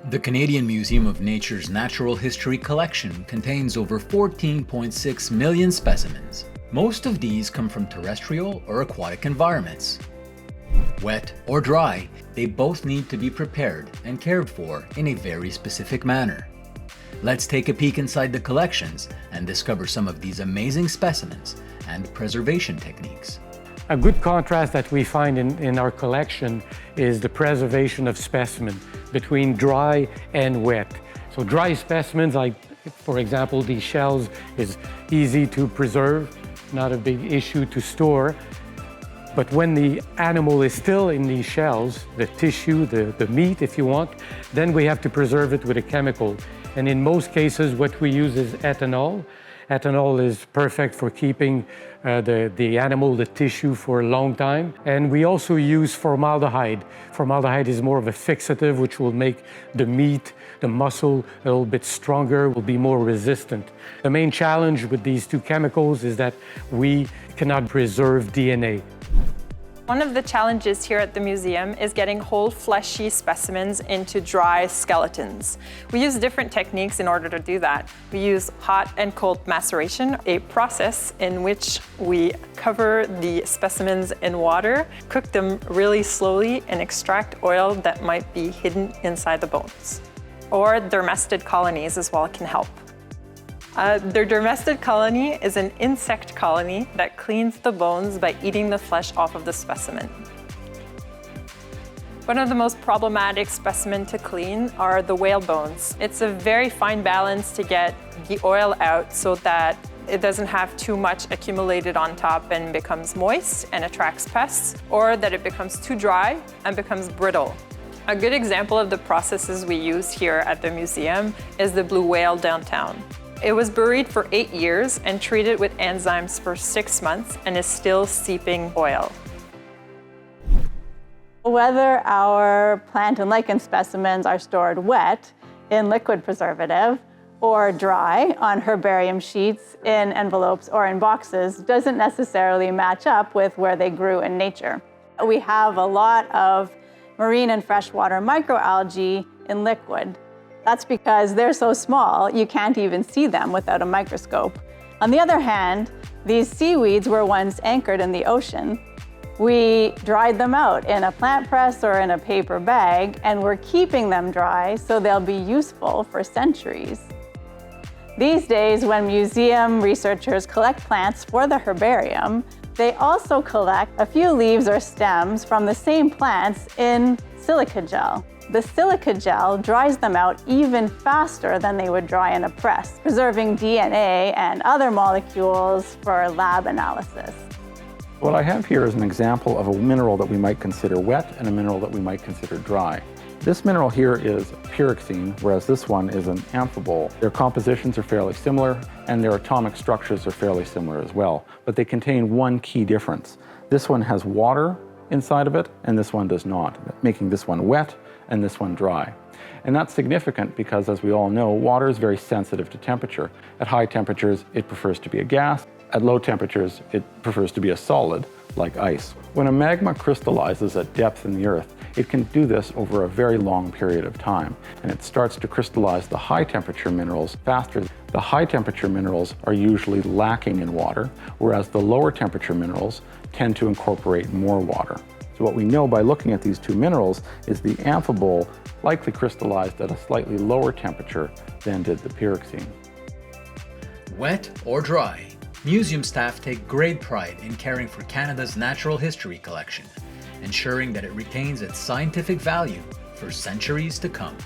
The Canadian Museum of Nature's Natural History collection contains over 14.6 million specimens. Most of these come from terrestrial or aquatic environments. Wet or dry, they both need to be prepared and cared for in a very specific manner. Let's take a peek inside the collections and discover some of these amazing specimens and preservation techniques. A good contrast that we find in our collection is the preservation of specimen between dry and wet. So dry specimens, like for example these shells, is easy to preserve, not a big issue to store. But when the animal is still in these shells, the tissue, the meat if you want, then we have to preserve it with a chemical. And in most cases what we use is ethanol. Ethanol is perfect for keeping the animal, the tissue, for a long time. And we also use formaldehyde. Formaldehyde is more of a fixative, which will make the meat, the muscle, a little bit stronger, will be more resistant. The main challenge with these two chemicals is that we cannot preserve DNA. One of the challenges here at the museum is getting whole fleshy specimens into dry skeletons. We use different techniques in order to do that. We use hot and cold maceration, a process in which we cover the specimens in water, cook them really slowly, and extract oil that might be hidden inside the bones. Or dermestid colonies as well can help. The dermestid colony is an insect colony that cleans the bones by eating the flesh off of the specimen. One of the most problematic specimens to clean are the whale bones. It's a very fine balance to get the oil out so that it doesn't have too much accumulated on top and becomes moist and attracts pests, or that it becomes too dry and becomes brittle. A good example of the processes we use here at the museum is the blue whale downtown. It was buried for 8 years and treated with enzymes for 6 months and is still seeping oil. Whether our plant and lichen specimens are stored wet in liquid preservative or dry on herbarium sheets, in envelopes, or in boxes doesn't necessarily match up with where they grew in nature. We have a lot of marine and freshwater microalgae in liquid. That's because they're so small, you can't even see them without a microscope. On the other hand, these seaweeds were once anchored in the ocean. We dried them out in a plant press or in a paper bag, and we're keeping them dry so they'll be useful for centuries. These days, when museum researchers collect plants for the herbarium, they also collect a few leaves or stems from the same plants in silica gel. The silica gel dries them out even faster than they would dry in a press, preserving DNA and other molecules for lab analysis. What I have here is an example of a mineral that we might consider wet and a mineral that we might consider dry. This mineral here is pyroxene, whereas this one is an amphibole. Their compositions are fairly similar, and their atomic structures are fairly similar as well, but they contain one key difference. This one has water inside of it, and this one does not, making this one wet and this one dry. And that's significant because, as we all know, water is very sensitive to temperature. At high temperatures, it prefers to be a gas. At low temperatures, it prefers to be a solid, like ice. When a magma crystallizes at depth in the earth, it can do this over a very long period of time, and it starts to crystallize the high temperature minerals faster. The high temperature minerals are usually lacking in water, whereas the lower temperature minerals tend to incorporate more water. So what we know by looking at these two minerals is the amphibole likely crystallized at a slightly lower temperature than did the pyroxene. Wet or dry, museum staff take great pride in caring for Canada's natural history collection, ensuring that it retains its scientific value for centuries to come.